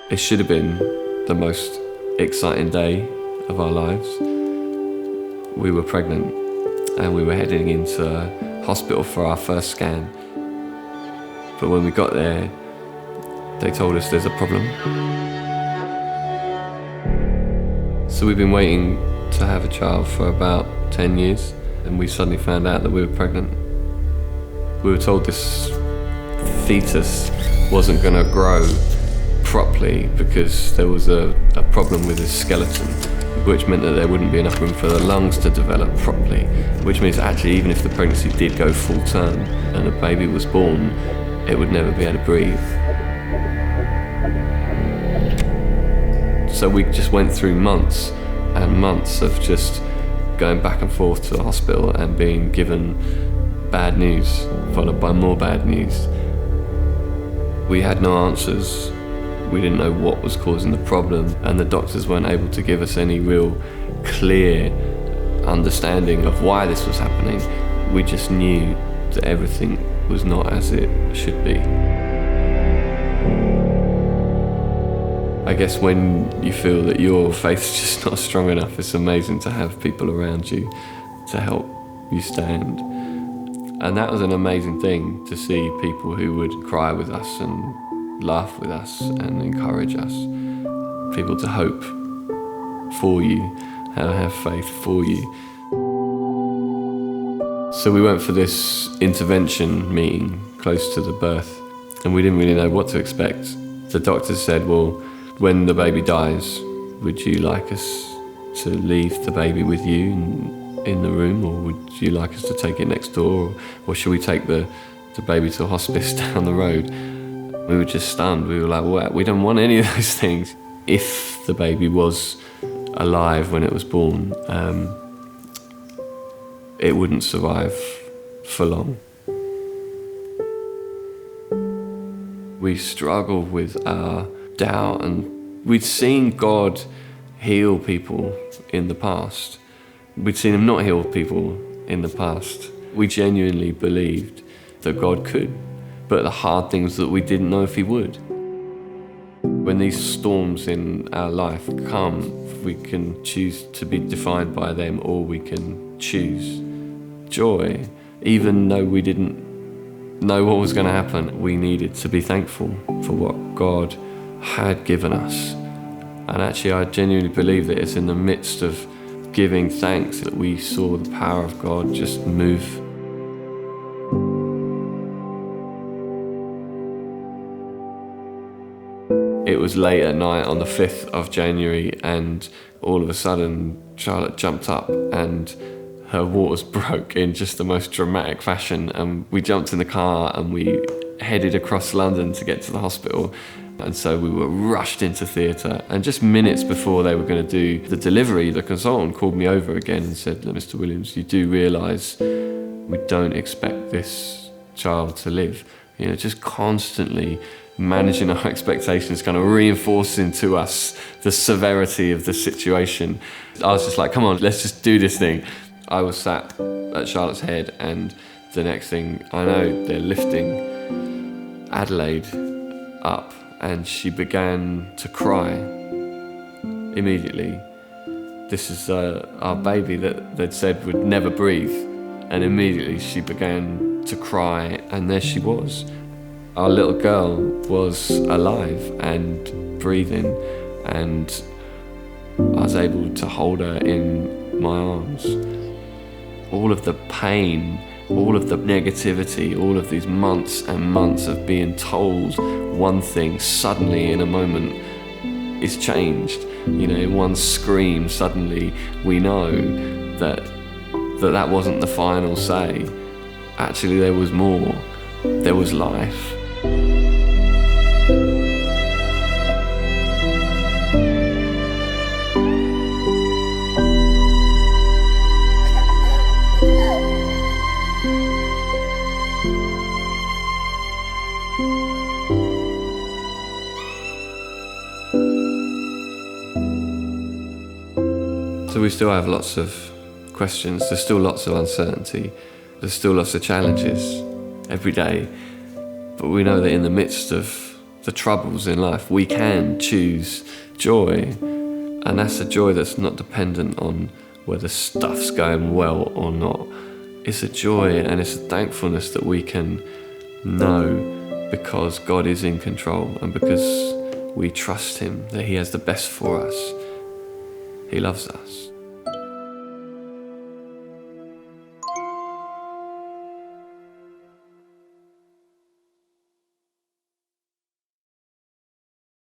It should have been the most exciting day of our lives. We were pregnant and we were heading into hospital for our first scan. But when we got there, they told us there's a problem. So we've been waiting to have a child for about 10 years, and we suddenly found out that we were pregnant. We were told this fetus wasn't going to grow properly because there was a problem with his skeleton, which meant that there wouldn't be enough room for the lungs to develop properly, which means actually even if the pregnancy did go full term and the baby was born, it would never be able to breathe. So we just went through months and months of just going back and forth to the hospital and being given bad news, followed by more bad news. We had no answers. We didn't know what was causing the problem, and the doctors weren't able to give us any real clear understanding of why this was happening. We just knew that everything was not as it should be. I guess when you feel that your faith's just not strong enough, it's amazing to have people around you to help you stand. And that was an amazing thing, to see people who would cry with us and laugh with us and encourage us. People to hope for you and have faith for you. So we went for this intervention meeting close to the birth, and we didn't really know what to expect. The doctors said, well, when the baby dies, would you like us to leave the baby with you in the room, or would you like us to take it next door, or should we take the baby to a hospice down the road? We were just stunned. We were like, well, we don't want any of those things. If the baby was alive when it was born, it wouldn't survive for long. We struggled with our doubt, and we'd seen God heal people in the past. We'd seen him not heal people in the past. We genuinely believed that God could, but the hard thing was that we didn't know if he would. When these storms in our life come, we can choose to be defined by them, or we can choose joy. Even though we didn't know what was going to happen, we needed to be thankful for what God had given us. And actually, I genuinely believe that it's in the midst of giving thanks that we saw the power of God just move. It was late at night on the 5th of January, and all of a sudden Charlotte jumped up and her waters broke in just the most dramatic fashion, and we jumped in the car and we headed across London to get to the hospital. And so we were rushed into theatre, and just minutes before they were going to do the delivery, the consultant called me over again and said, Mr. Williams, you do realise we don't expect this child to live. You know, just constantly managing our expectations, kind of reinforcing to us the severity of the situation. I was just like, come on, let's just do this thing. I was sat at Charlotte's head, and the next thing I know, they're lifting Adelaide up, and she began to cry immediately. This is our baby that they'd said would never breathe, and immediately she began to cry, and there she was. Our little girl was alive and breathing, and I was able to hold her in my arms. All of the pain, all of the negativity, all of these months and months of being told one thing, suddenly in a moment is changed. You know, in one scream, suddenly we know that wasn't the final say. Actually, there was more. There was life. So we still have lots of questions, there's still lots of uncertainty, there's still lots of challenges every day, but we know that in the midst of the troubles in life, we can choose joy. And that's a joy that's not dependent on whether stuff's going well or not. It's a joy and it's a thankfulness that we can know because God is in control and because we trust him that he has the best for us. He loves us.